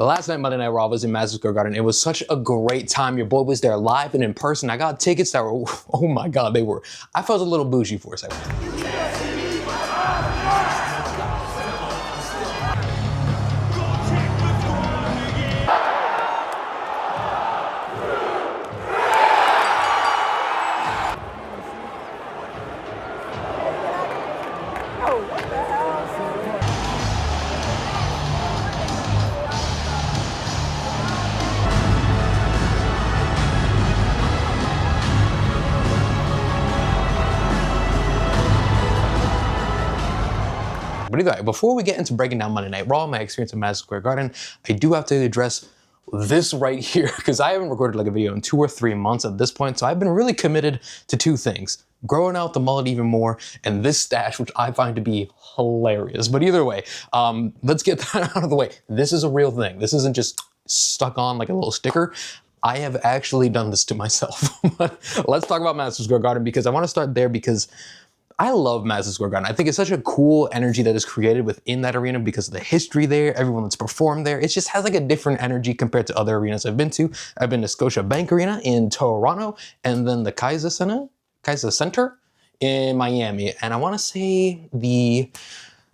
The last night Monday Night Raw was in Madison Square Garden. It was such a great time. Your boy was there live and in person. I got tickets that were, oh my God, I felt a little bougie for a second. But anyway, before we get into breaking down Monday Night Raw, my experience at Madison Square Garden, I do have to address this right here, because I haven't recorded like a video in 2 or 3 months at this point, so I've been really committed to 2 things. Growing out the mullet even more, and this stash, which I find to be hilarious. But either way, let's get that out of the way. This is a real thing. This isn't just stuck on like a little sticker. I have actually done this to myself. But let's talk about Madison Square Garden, because I want to start there because I love Madison Square Garden. I think it's such a cool energy that is created within that arena because of the history there, everyone that's performed there. It just has like a different energy compared to other arenas I've been to. I've been to Scotiabank Arena in Toronto, and then the Kaiser Center in Miami. And I want to say the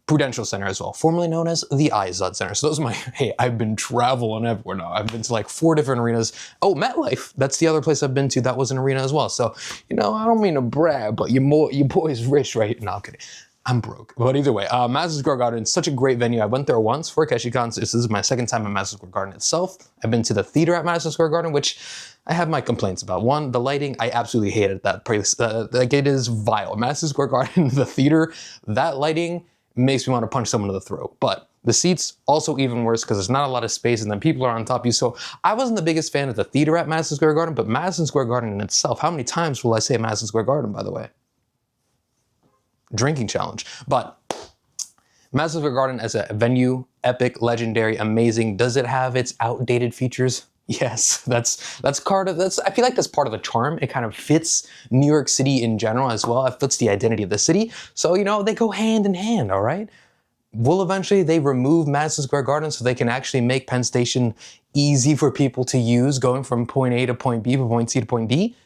Prudential Center as well, formerly known as the Izod Center. So those are my, hey, I've been traveling everywhere now. I've been to like 4 different arenas. Oh, MetLife, that's the other place I've been to. That was an arena as well. So, you know, I don't mean to brag, but your boy's rich, right? No, I'm kidding. I'm broke. But either way, Madison Square Garden is such a great venue. I went there once for a Keshikon. This is my 2nd time at Madison Square Garden itself. I've been to the theater at Madison Square Garden, which I have my complaints about. One, the lighting, I absolutely hated that place. Like, it is vile. Madison Square Garden, the theater, that lighting makes me want to punch someone in the throat. But the seats, also even worse because there's not a lot of space and then people are on top of you. So I wasn't the biggest fan of the theater at Madison Square Garden, but Madison Square Garden in itself, how many times will I say Madison Square Garden, by the way? Drinking challenge. But Madison Square Garden as a venue, epic, legendary, amazing. Does it have its outdated features? Yes, that's part of I feel like that's part of the charm. It kind of fits New York City in general as well. It fits the identity of the city. So, you know, they go hand in hand, all right? Will eventually they remove Madison Square Garden so they can actually make Penn Station easy for people to use, going from point A to point B, from point C to point D?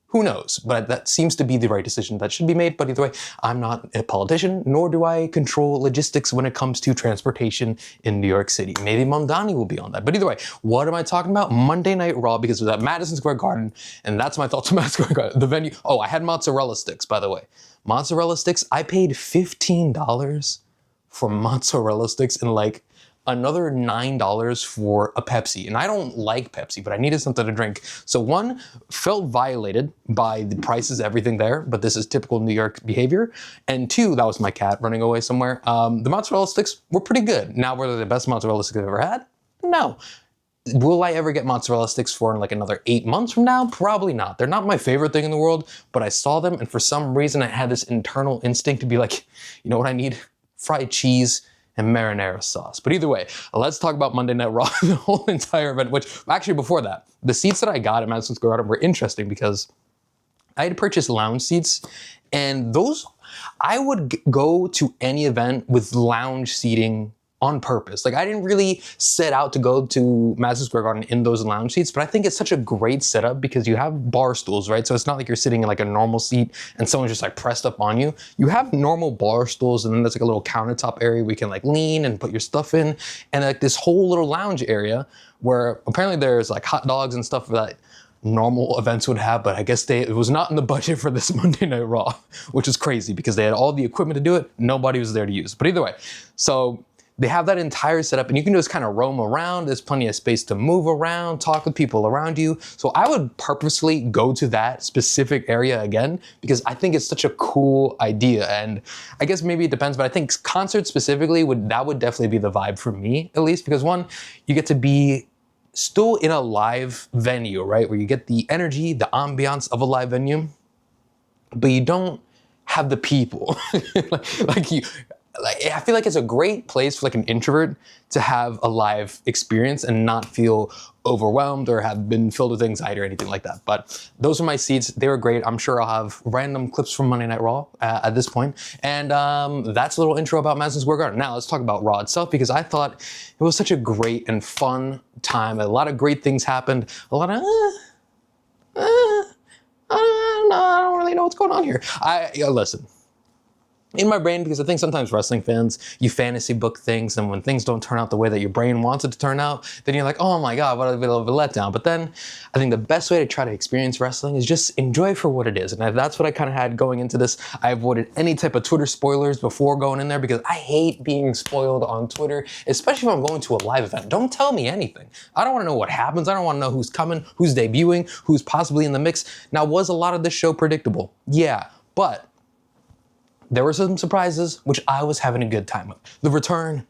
Who knows? But that seems to be the right decision that should be made. But either way, I'm not a politician, nor do I control logistics when it comes to transportation in New York City. Maybe Mamdani will be on that. But either way, what am I talking about? Monday Night Raw, because it was at Madison Square Garden, and that's my thoughts on Madison Square Garden. The venue. Oh, I had mozzarella sticks, by the way. Mozzarella sticks, I paid $15 for mozzarella sticks and like another $9 for a Pepsi. And I don't like Pepsi, but I needed something to drink. So one, felt violated by the prices, everything there, but this is typical New York behavior. And 2, that was my cat running away somewhere. The mozzarella sticks were pretty good. Now, were they the best mozzarella sticks I've ever had? No. Will I ever get mozzarella sticks for like another 8 months from now? Probably not. They're not my favorite thing in the world, but I saw them and for some reason I had this internal instinct to be like, you know what I need? Fried cheese and marinara sauce. But either way, let's talk about Monday Night Raw, the whole entire event, which actually before that, the seats that I got at Madison Square Garden were interesting because I had purchased lounge seats, and those, I would go to any event with lounge seating on purpose. Like, I didn't really set out to go to Madison Square Garden in those lounge seats, but I think it's such a great setup because you have bar stools, right? So it's not like you're sitting in like a normal seat and someone's just like pressed up on you. You have normal bar stools, and then there's like a little countertop area where you can like lean and put your stuff in, and like this whole little lounge area where apparently there's like hot dogs and stuff that normal events would have, but I guess it was not in the budget for this Monday Night Raw, which is crazy because they had all the equipment to do it. Nobody was there to use. But either way, so they have that entire setup and you can just kind of roam around. There's plenty of space to move around, talk with people around you. So I would purposely go to that specific area again because I think it's such a cool idea. And I guess maybe it depends, but I think concerts specifically would definitely be the vibe for me, at least, because one, you get to be still in a live venue, right? Where you get the energy, the ambiance of a live venue, but you don't have the people. I feel like it's a great place for like an introvert to have a live experience and not feel overwhelmed or have been filled with anxiety or anything like that. But those are my seeds. They were great. I'm sure I'll have random clips from Monday Night Raw at this point. And that's a little intro about Madison Square Garden. Now let's talk about Raw itself, because I thought it was such a great and fun time. A lot of great things happened. A lot of, I don't really know what's going on here. Listen. In my brain, because I think sometimes wrestling fans, you fantasy book things, and when things don't turn out the way that your brain wants it to turn out, then you're like, oh my God, what a bit of a letdown. But then I think the best way to try to experience wrestling is just enjoy for what it is. And that's what I kind of had going into this. I avoided any type of Twitter spoilers before going in there, because I hate being spoiled on Twitter, especially if I'm going to a live event. Don't tell me anything. I don't want to know what happens. I don't want to know who's coming, who's debuting, who's possibly in the mix. Now, was a lot of this show predictable? Yeah, but there were some surprises, which I was having a good time with. The return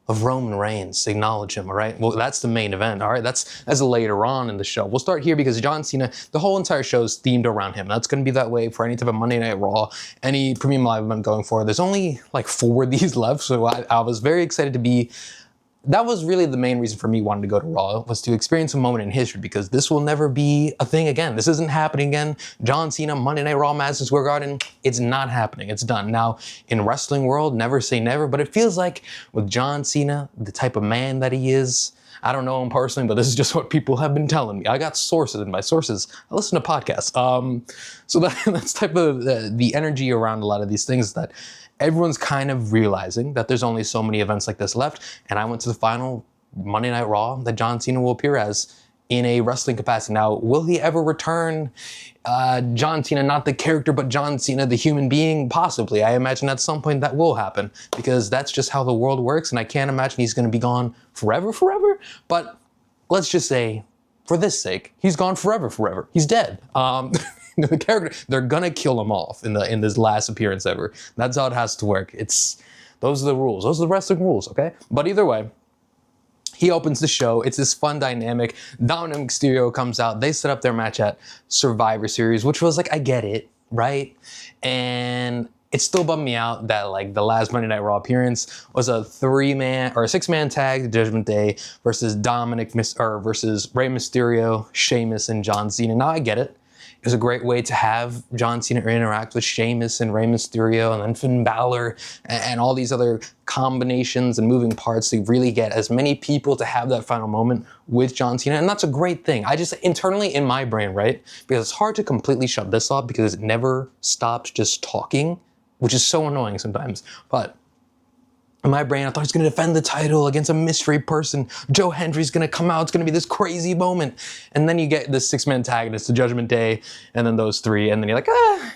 of Roman Reigns, acknowledge him, all right? Well, that's the main event, all right? That's later on in the show. We'll start here because John Cena, the whole entire show is themed around him. That's going to be that way for any type of Monday Night Raw, any premium live event going forward. There's only like 4 of these left, so I was very excited to be. That was really the main reason for me wanting to go to Raw, was to experience a moment in history, because this will never be a thing again. This isn't happening again. John Cena, Monday Night Raw, Madison Square Garden, it's not happening. It's done. Now, in wrestling world, never say never, but it feels like with John Cena, the type of man that he is, I don't know him personally, but this is just what people have been telling me. I got sources, and by sources, I listen to podcasts. So that's type of the energy around a lot of these things, that everyone's kind of realizing that there's only so many events like this left. And I went to the final Monday Night Raw that John Cena will appear as in a wrestling capacity. Now, will he ever return John Cena, not the character, but John Cena, the human being? Possibly. I imagine at some point that will happen, because that's just how the world works. And I can't imagine he's going to be gone forever. But let's just say, for this sake, he's gone forever. He's dead. The character, they're gonna kill him off in this last appearance ever. That's how it has to work. Those are the rules. Those are the wrestling rules, okay? But either way, he opens the show. It's this fun dynamic. Dominic Mysterio comes out. They set up their match at Survivor Series, which was like, I get it, right? And it still bummed me out that like the last Monday Night Raw appearance was a 3-man or a 6-man tag, Judgment Day versus versus Rey Mysterio, Sheamus, and John Cena. Now I get it. It was a great way to have John Cena interact with Sheamus and Rey Mysterio, and then Finn Balor, and all these other combinations and moving parts to really get as many people to have that final moment with John Cena. And that's a great thing. I just internally in my brain, right? Because it's hard to completely shut this off, because it never stops just talking, which is so annoying sometimes. But in my brain, I thought he's going to defend the title against a mystery person. Joe Hendry's going to come out. It's going to be this crazy moment. And then you get this 6-man tag, and it's the Judgment Day, and then those 3. And then you're like, I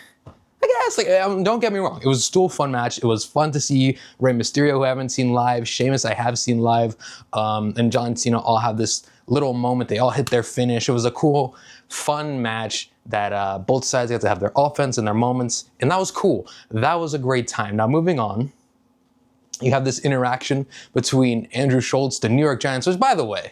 guess. Like, don't get me wrong. It was still a fun match. It was fun to see Rey Mysterio, who I haven't seen live. Sheamus, I have seen live. And John Cena all have this little moment. They all hit their finish. It was a cool, fun match that both sides got to have their offense and their moments. And that was cool. That was a great time. Now, moving on. You have this interaction between Andrew Schultz, the New York Giants, which, by the way,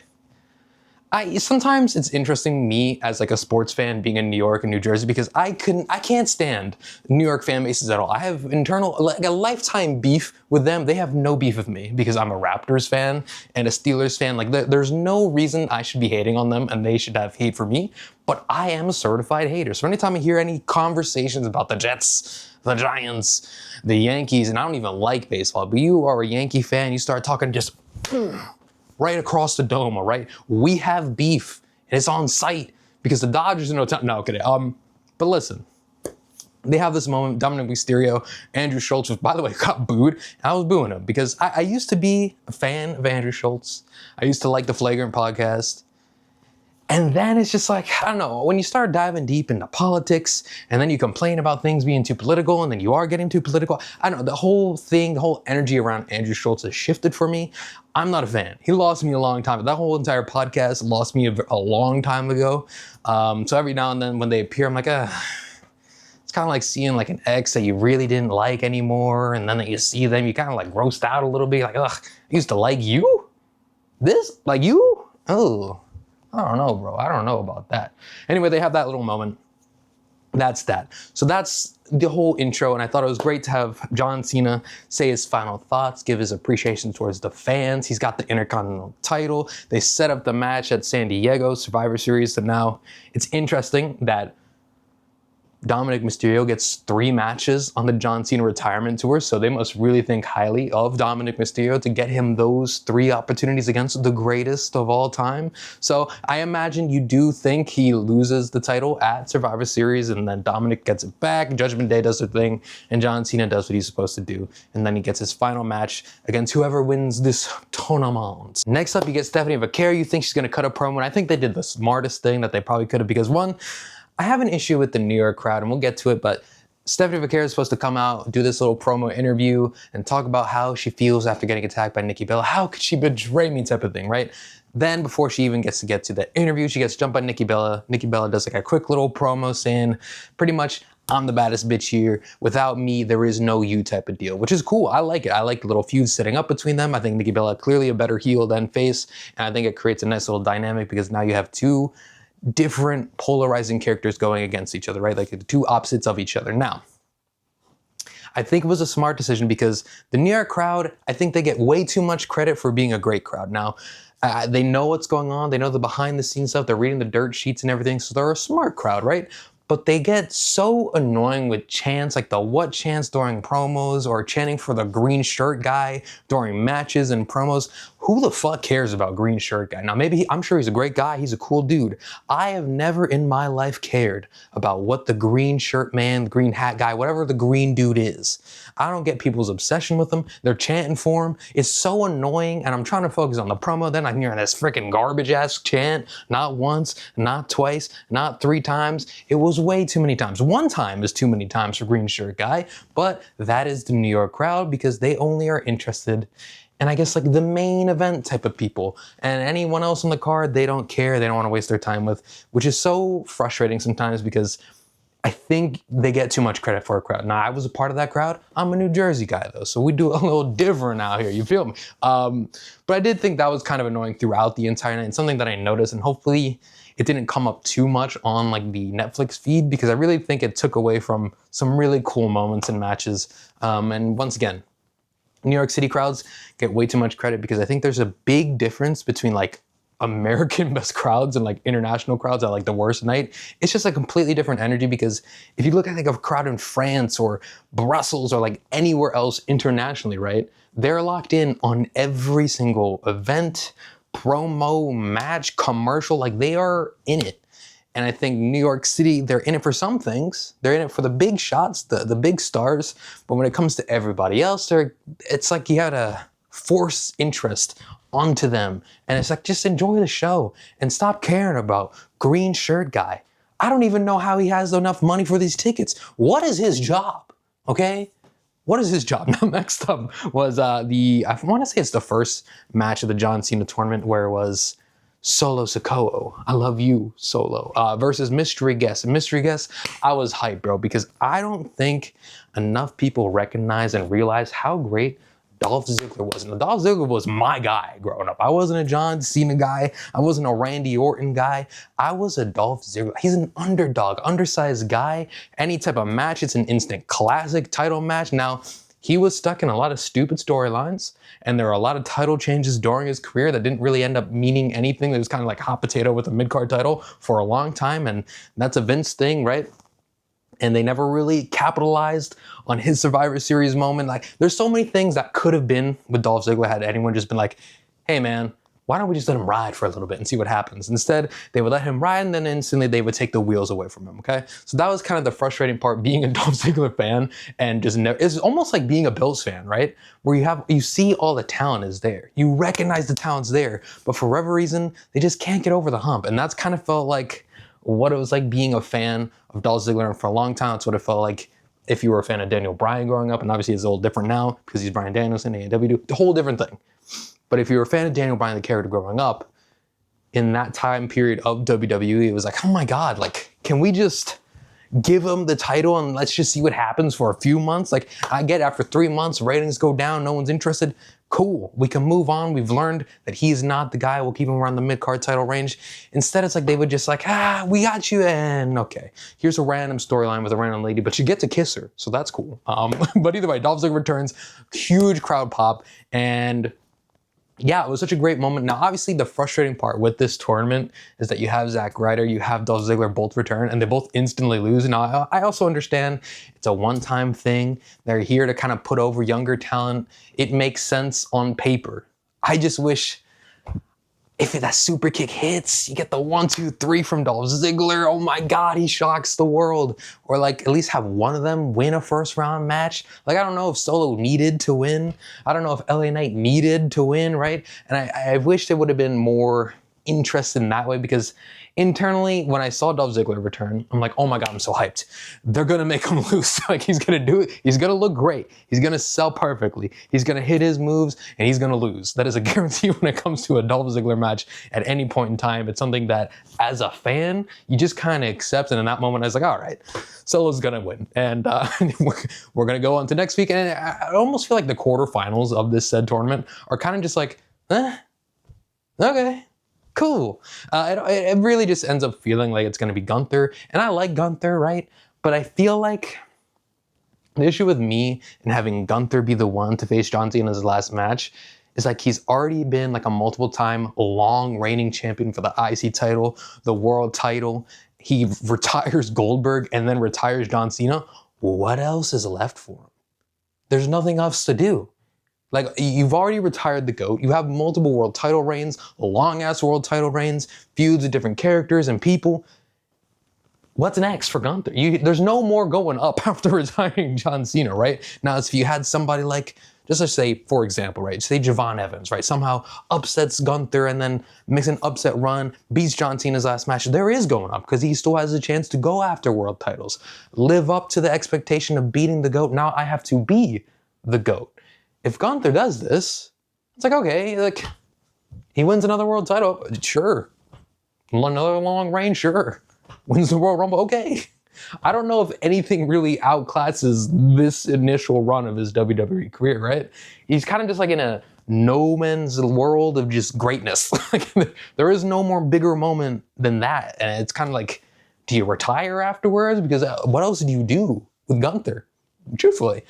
sometimes it's interesting, me as like a sports fan being in New York and New Jersey, because I can't stand New York fan bases at all. I have like a lifetime beef with them. They have no beef with me because I'm a Raptors fan and a Steelers fan. Like there's no reason I should be hating on them and they should have hate for me, but I am a certified hater. So anytime I hear any conversations about the Jets, the Giants, the Yankees, and I don't even like baseball, but you are a Yankee fan, you start talking just right across the dome, all right? We have beef, and it's on site, because the Dodgers are no time. No, kidding. But listen, they have this moment, Dominic Mysterio, Andrew Schultz, which, by the way, got booed, and I was booing him, because I used to be a fan of Andrew Schultz. I used to like the Flagrant podcast. And then it's just like, I don't know, when you start diving deep into politics, and then you complain about things being too political, and then you are getting too political, I don't know, the whole thing, the whole energy around Andrew Schultz has shifted for me. I'm not a fan. He lost me a long time. That whole entire podcast lost me a long time ago. So every now and then when they appear, I'm like, it's kind of like seeing like an ex that you really didn't like anymore, and then that you see them, you kind of like roast out a little bit, like, ugh, I used to like you? This? Like you? Oh. I don't know, bro. I don't know about that. Anyway, they have that little moment. That's that. So that's the whole intro, and I thought it was great to have John Cena say his final thoughts, give his appreciation towards the fans. He's got the Intercontinental title. They set up the match at San Diego Survivor Series, and now it's interesting that Dominic Mysterio gets 3 matches on the John Cena retirement tour, so they must really think highly of Dominic Mysterio to get him those 3 opportunities against the greatest of all time. So I imagine you do think he loses the title at Survivor Series, and then Dominic gets it back, Judgment Day does their thing, and John Cena does what he's supposed to do, and then he gets his final match against whoever wins this tournament. Next up, you get Stephanie Vaquero. You think she's going to cut a promo, and I think they did the smartest thing that they probably could have, because one, I have an issue with the New York crowd, and we'll get to it, but Stephanie Vaquero is supposed to come out, do this little promo interview, and talk about how she feels after getting attacked by Nikki Bella. How could she betray me type of thing, right? Then before she even gets to get to the interview, she gets jumped by Nikki Bella. Nikki Bella does like a quick little promo saying, pretty much, I'm the baddest bitch here. Without me, there is no you type of deal, which is cool. I like it. I like the little feud setting up between them. I think Nikki Bella clearly a better heel than face, and I think it creates a nice little dynamic because now you have 2 different polarizing characters going against each other, right? Like the 2 opposites of each other. Now, I think it was a smart decision because the New York crowd, I think they get way too much credit for being a great crowd. Now, they know what's going on. They know the behind the scenes stuff. They're reading the dirt sheets and everything. So they're a smart crowd, right? But they get so annoying with chants, like the what chants during promos or chanting for the green shirt guy during matches and promos. Who the fuck cares about green shirt guy? Now maybe, I'm sure he's a great guy, he's a cool dude. I have never in my life cared about what the green shirt man, the green hat guy, whatever the green dude is. I don't get people's obsession with him. They're chanting for him. It's so annoying, and I'm trying to focus on the promo, then I'm hearing this freaking garbage ass chant, not once, not twice, not 3 times. It was way too many times. 1 time is too many times for green shirt guy, but that is the New York crowd because they only are interested and I guess like the main event type of people, and anyone else on the card, they don't care. They don't want to waste their time with, which is so frustrating sometimes because I think they get too much credit for a crowd. Now, I was a part of that crowd. I'm a New Jersey guy though, so we do a little different out here, you feel me? But I did think that was kind of annoying throughout the entire night, and something that I noticed, and hopefully it didn't come up too much on like the Netflix feed because I really think it took away from some really cool moments and matches. And once again, New York City crowds get way too much credit because I think there's a big difference between like American best crowds and like international crowds at like the worst night. It's just a completely different energy because if you look at like a crowd in France or Brussels or like anywhere else internationally, right? They're locked in on every single event, promo, match, commercial, like they are in it. And I think New York City, they're in it for some things. They're in it for the big shots, the big stars. But when it comes to everybody else, it's like you gotta force interest onto them. And it's like, just enjoy the show and stop caring about green shirt guy. I don't even know how he has enough money for these tickets. What is his job? Okay? What is his job? Now, next up was I want to say it's the first match of the John Cena tournament where it was Solo Sikoa, I love you, Solo, versus Mystery Guest. Mystery Guest, I was hyped, bro, because I don't think enough people recognize and realize how great Dolph Ziggler was. And Dolph Ziggler was my guy growing up. I wasn't a John Cena guy. I wasn't a Randy Orton guy. I was a Dolph Ziggler. He's an underdog, undersized guy. Any type of match, it's an instant classic title match. Now, he was stuck in a lot of stupid storylines, and there were a lot of title changes during his career that didn't really end up meaning anything. It was kind of like hot potato with a mid-card title for a long time, and that's a Vince thing, right? And they never really capitalized on his Survivor Series moment. Like, there's so many things that could have been with Dolph Ziggler had anyone just been like, hey man, why don't we just let him ride for a little bit and see what happens? Instead, they would let him ride and then instantly they would take the wheels away from him, okay? So that was kind of the frustrating part, being a Dolph Ziggler fan and just it's almost like being a Bills fan, right? Where you see all the talent is there. You recognize the talent's there, but for whatever reason, they just can't get over the hump. And that's kind of felt like what it was like being a fan of Dolph Ziggler. And for a long time, that's what it felt like if you were a fan of Daniel Bryan growing up. And obviously it's a little different now because he's Bryan Danielson, AEW, a whole different thing. But if you were a fan of Daniel Bryan, the character growing up, in that time period of WWE, it was like, oh my God, like, can we just give him the title and let's just see what happens for a few months? Like, I get after 3 months, ratings go down, no one's interested. Cool, we can move on. We've learned that he's not the guy. We'll keep him around the mid-card title range. Instead, it's like they would just like, we got you, and okay, here's a random storyline with a random lady, but you get to kiss her, so that's cool. But either way, Dolph Ziggler returns, huge crowd pop, and yeah, it was such a great moment. Now, obviously, the frustrating part with this tournament is that you have Zack Ryder, you have Dolph Ziggler both return, and they both instantly lose. Now, I also understand it's a one-time thing. They're here to kind of put over younger talent. It makes sense on paper. I just wish if that super kick hits, you get the 1, 2, 3 from Dolph Ziggler. Oh my God, he shocks the world. Or like at least have one of them win a first round match. Like I don't know if Solo needed to win. I don't know if LA Knight needed to win, right? And I wish there would have been more interest in that way, because internally, when I saw Dolph Ziggler return, I'm like, oh my God, I'm so hyped. They're gonna make him lose. Like he's gonna do it. He's gonna look great. He's gonna sell perfectly. He's gonna hit his moves and he's gonna lose. That is a guarantee when it comes to a Dolph Ziggler match at any point in time. It's something that as a fan, you just kind of accept. And in that moment, I was like, all right, Solo's gonna win. And we're gonna go on to next week. And I almost feel like the quarterfinals of this said tournament are kind of just like, okay. Cool. It really just ends up feeling like it's going to be Gunther. And I like Gunther, right? But I feel like the issue with me and having Gunther be the one to face John Cena in his last match is like he's already been like a multiple time long reigning champion for the IC title, the world title. He retires Goldberg and then retires John Cena. What else is left for him? There's nothing else to do. Like, you've already retired the GOAT. You have multiple world title reigns, long-ass world title reigns, feuds with different characters and people. What's next for Gunther? There's no more going up after retiring John Cena, right? Now, if you had somebody like, just let's say, for example, right, say Javon Evans, right, somehow upsets Gunther and then makes an upset run, beats John Cena's last match, there is going up because he still has a chance to go after world titles, live up to the expectation of beating the GOAT. Now I have to be the GOAT. If Gunther does this, it's like, okay, like, he wins another world title, sure. Another long reign, sure. Wins the Royal Rumble, okay. I don't know if anything really outclasses this initial run of his WWE career, right? He's kind of just like in a no man's world of just greatness. There is no more bigger moment than that. And it's kind of like, do you retire afterwards? Because what else do you do with Gunther? Truthfully.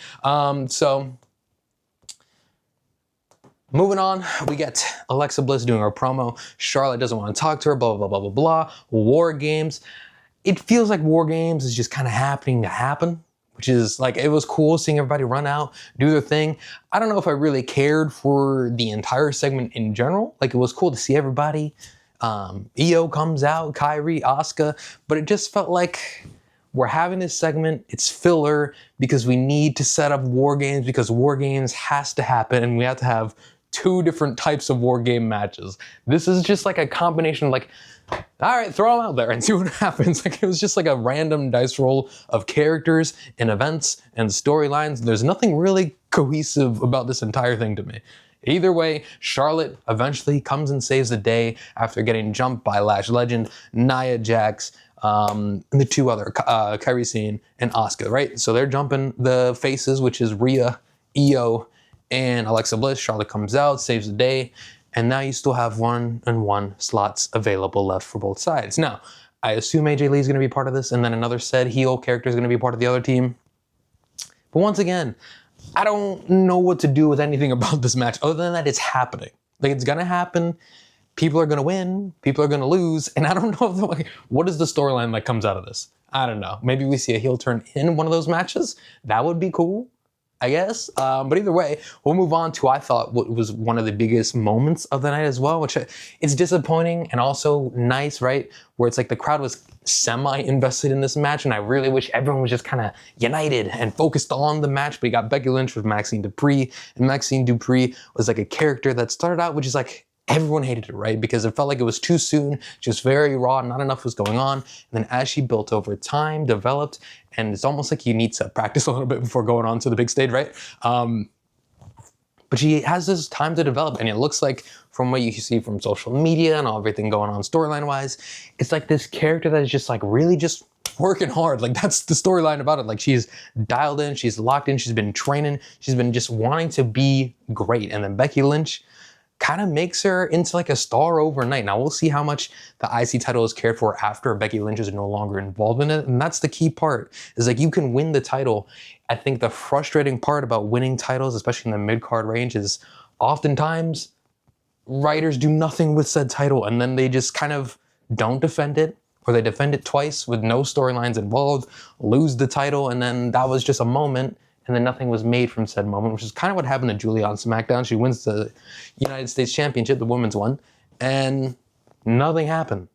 Moving on, we get Alexa Bliss doing her promo. Charlotte doesn't want to talk to her, blah, blah, blah, blah, blah. War Games. It feels like War Games is just kind of happening to happen, which is like, it was cool seeing everybody run out, do their thing. I don't know if I really cared for the entire segment in general. Like, it was cool to see everybody. Io comes out, Kyrie, Asuka, but it just felt like we're having this segment, it's filler because we need to set up War Games because War Games has to happen and we have to have 2 different types of War Game matches. This is just like a combination of like, all right, throw them out there and see what happens. Like, it was just like a random dice roll of characters and events and storylines. There's nothing really cohesive about this entire thing to me. Either way, Charlotte eventually comes and saves the day after getting jumped by Lash Legend, Nia Jax, and the 2 other, Kairi Sane and Asuka, right? So they're jumping the faces, which is Rhea, Io, and Alexa Bliss. Charlotte comes out, saves the day, and now you still have 1-on-1 slots available left for both sides. Now, I assume AJ Lee is going to be part of this, and then another said heel character is going to be part of the other team. But once again, I don't know what to do with anything about this match other than that it's happening. Like, it's going to happen. People are going to win. People are going to lose. And I don't know if like, what is the storyline that comes out of this? I don't know. Maybe we see a heel turn in one of those matches. That would be cool, I guess. But either way, we'll move on to, I thought, what was one of the biggest moments of the night as well, which it's disappointing and also nice, right? Where it's like the crowd was semi-invested in this match, and I really wish everyone was just kind of united and focused on the match. But you got Becky Lynch with Maxine Dupree, and Maxine Dupree was like a character that started out, which is like, everyone hated it, right? Because it felt like it was too soon, just very raw, not enough was going on. And then as she built over time, developed, and it's almost like you need to practice a little bit before going on to the big stage, right? But she has this time to develop, and it looks like from what you see from social media and everything going on storyline-wise, it's like this character that is just like really just working hard. Like, that's the storyline about it. Like, she's dialed in, she's locked in, she's been training, she's been just wanting to be great. And then Becky Lynch kind of makes her into like a star overnight. Now we'll see how much the IC title is cared for after Becky Lynch is no longer involved in it. And that's the key part, is like, you can win the title. I think the frustrating part about winning titles, especially in the mid-card range, is oftentimes writers do nothing with said title and then they just kind of don't defend it, or they defend it twice with no storylines involved, lose the title, and then that was just a moment, and then nothing was made from said moment, which is kind of what happened to Julia on SmackDown. She wins the United States Championship, the women's one, and nothing happened.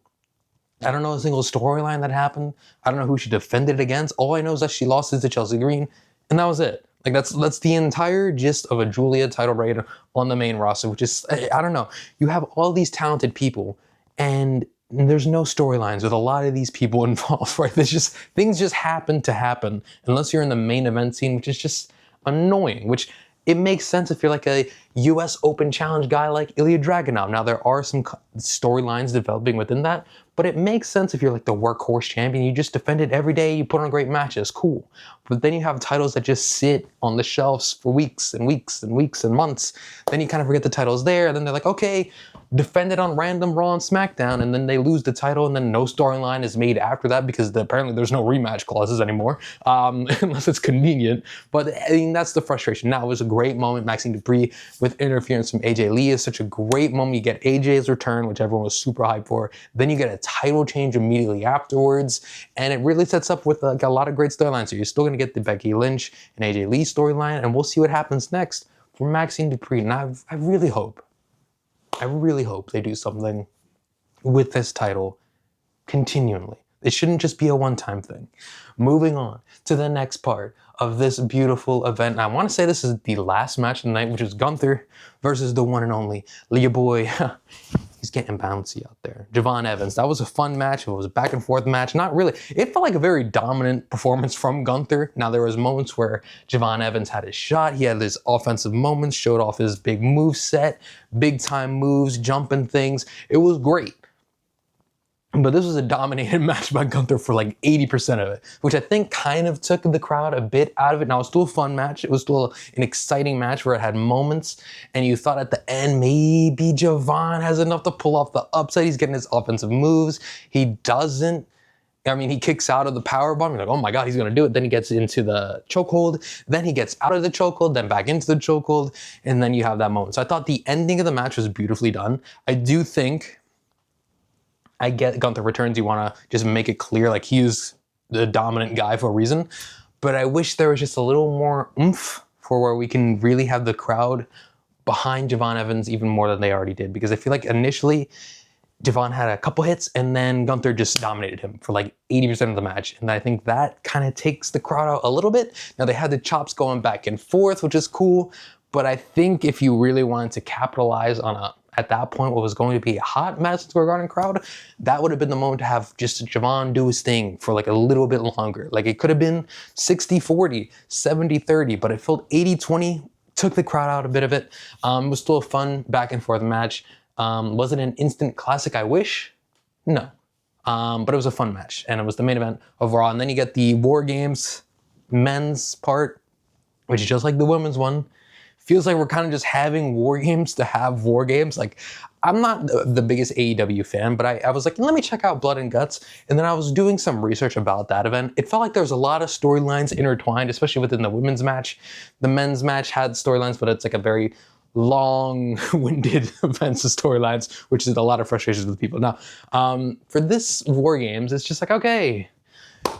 I don't know a single storyline that happened. I don't know who she defended against. All I know is that she lost it to Chelsea Green, and that was it. Like, that's the entire gist of a Julia title reign on the main roster, which is, I don't know. You have all these talented people, and there's no storylines with a lot of these people involved, right? There's just, things just happen to happen unless you're in the main event scene, which is just annoying, which it makes sense if you're like a US Open Challenge guy like Ilya Dragunov. Now, there are some storylines developing within that, but it makes sense if you're like the workhorse champion. You just defend it every day, you put on great matches, cool. But then you have titles that just sit on the shelves for weeks and weeks and weeks and months. Then you kind of forget the title's there, and then they're like, okay, defend it on random Raw and SmackDown, and then they lose the title, and then no storyline is made after that because apparently there's no rematch clauses anymore, unless it's convenient. But I mean, that's the frustration. Now, it was a great moment. Maxine Dupree with interference from AJ Lee is such a great moment. You get AJ's return, which everyone was super hyped for. Then you get a title change immediately afterwards, and it really sets up with like a lot of great storylines. So you're still going to get the Becky Lynch and AJ Lee storyline, and we'll see what happens next for Maxine Dupree. And I really hope they do something with this title continually. It shouldn't just be a one-time thing. Moving on to the next part of this beautiful event. And I want to say this is the last match of the night, which is Gunther versus the one and only Leah Boy. He's getting bouncy out there. Javon Evans. That was a fun match. It was a back and forth match. Not really. It felt like a very dominant performance from Gunther. Now, there was moments where Javon Evans had his shot. He had his offensive moments, showed off his big move set, big time moves, jumping things. It was great. But this was a dominated match by Gunther for like 80% of it, which I think kind of took the crowd a bit out of it. Now, it was still a fun match. It was still an exciting match where it had moments, and you thought at the end, maybe Javon has enough to pull off the upset. He's getting his offensive moves. He doesn't. I mean, he kicks out of the powerbomb. You're like, oh my God, he's going to do it. Then he gets into the chokehold. Then he gets out of the chokehold, then back into the chokehold, and then you have that moment. So I thought the ending of the match was beautifully done. I do think, I get Gunther returns, you want to just make it clear like he's the dominant guy for a reason, but I wish there was just a little more oomph for where we can really have the crowd behind Javon Evans even more than they already did, because I feel like initially Javon had a couple hits and then Gunther just dominated him for like 80% of the match, and I think that kind of takes the crowd out a little bit. Now, they had the chops going back and forth, which is cool, but I think if you really wanted to capitalize on at that point, what was going to be a hot Madison Square Garden crowd, that would have been the moment to have just Javon do his thing for like a little bit longer. Like, it could have been 60-40, 70-30, but it felt 80-20, took the crowd out a bit of it. It was still a fun back and forth match. Was it an instant classic I wish? No. But it was a fun match, and it was the main event of Raw. And then you get the War Games men's part, which is just like the women's one. Feels like we're kind of just having War Games to have War Games. Like, I'm not the biggest AEW fan, but I was like, let me check out Blood and Guts. And then I was doing some research about that event. It felt like there was a lot of storylines intertwined, especially within the women's match. The men's match had storylines, but it's like a very long-winded events of storylines, which is a lot of frustrations with people. Now, for this War Games, it's just like, okay,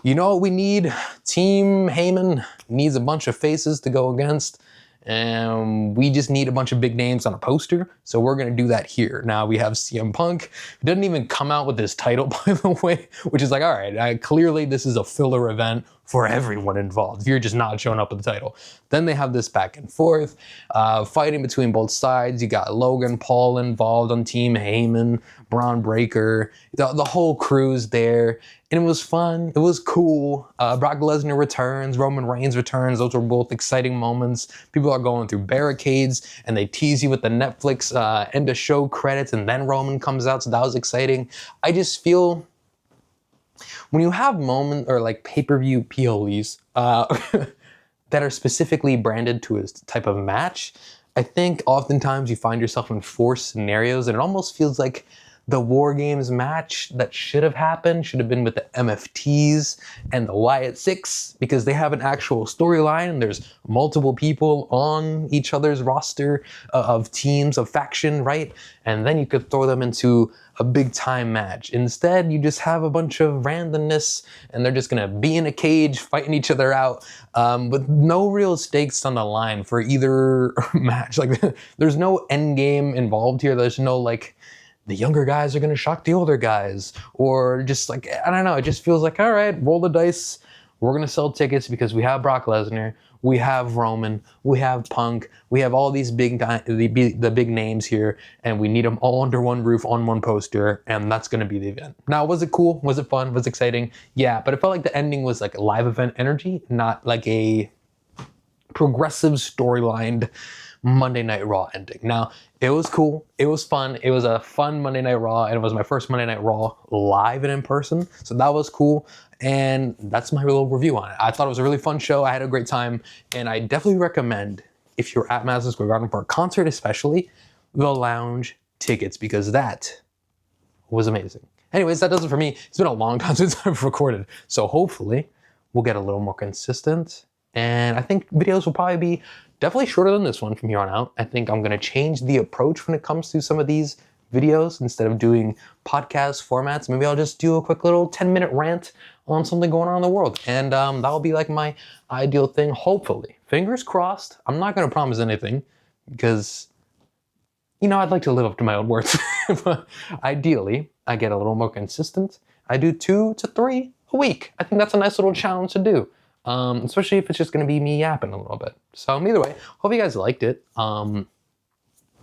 you know what we need? Team Heyman needs a bunch of faces to go against. And we just need a bunch of big names on a poster, so we're going to do that here. Now, we have CM Punk, who doesn't even come out with his title, by the way, which is like, all right, clearly this is a filler event for everyone involved if you're just not showing up with the title. Then they have this back and forth, fighting between both sides. You got Logan Paul involved on Team Heyman, Braun Breaker, the whole crew's there. And it was fun. It was cool. Brock Lesnar returns. Roman Reigns returns. Those were both exciting moments. People are going through barricades, and they tease you with the Netflix end of show credits, and then Roman comes out. So that was exciting. I just feel when you have moments or like pay-per-view PLEs that are specifically branded to a type of match, I think oftentimes you find yourself in forced scenarios, and it almost feels like the War Games match that should have happened should have been with the MFTs and the Wyatt Six, because they have an actual storyline and there's multiple people on each other's roster of teams, of faction, right? And then you could throw them into a big time match. Instead, you just have a bunch of randomness and they're just gonna be in a cage fighting each other out with no real stakes on the line for either match. Like, there's no end game involved here. There's no like, the younger guys are gonna shock the older guys, or just like, I don't know, it just feels like, all right, roll the dice. We're gonna sell tickets because we have Brock Lesnar, we have Roman, we have Punk, we have all these the big names here, and we need them all under one roof on one poster, and that's gonna be the event. Now, was it cool? Was it fun? Was it exciting? Yeah, but it felt like the ending was like a live event energy, not like a progressive storylined Monday Night Raw ending. Now, it was cool, it was fun, it was a fun Monday Night Raw, and it was my first Monday Night Raw live and in person, so that was cool, and that's my little review on it. I thought it was a really fun show, I had a great time, and I definitely recommend, if you're at Madison Square Garden for a concert especially, the lounge tickets, because that was amazing. Anyways, that does it for me. It's been a long time since I've recorded, so hopefully we'll get a little more consistent, and I think videos will probably be definitely shorter than this one from here on out. I think I'm gonna change the approach when it comes to some of these videos. Instead of doing podcast formats, maybe I'll just do a quick little 10-minute rant on something going on in the world. And that'll be like my ideal thing, hopefully. Fingers crossed. I'm not gonna promise anything because, you know, I'd like to live up to my own words. But ideally, I get a little more consistent. I do 2 to 3 a week. I think that's a nice little challenge to do. Especially if it's just gonna be me yapping a little bit. So either way, hope you guys liked it. Monday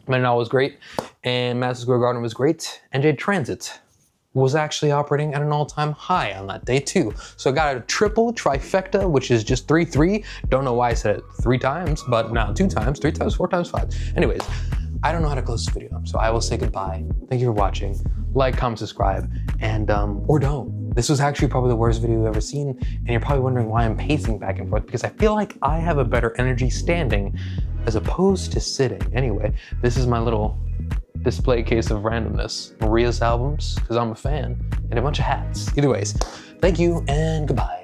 Night was great, and Madison Square Garden was great. NJ Transit was actually operating at an all-time high on that day too. So I got a triple trifecta, which is just 3-3. Don't know why I said it 3 times, but now 2 times, 3 times, 4 times, 5. Anyways, I don't know how to close this video, so I will say goodbye. Thank you for watching. Like, comment, subscribe, and or don't. This was actually probably the worst video you've ever seen, and you're probably wondering why I'm pacing back and forth, because I feel like I have a better energy standing as opposed to sitting. Anyway, this is my little display case of randomness. Maria's albums, because I'm a fan, and a bunch of hats. Either ways, thank you and goodbye.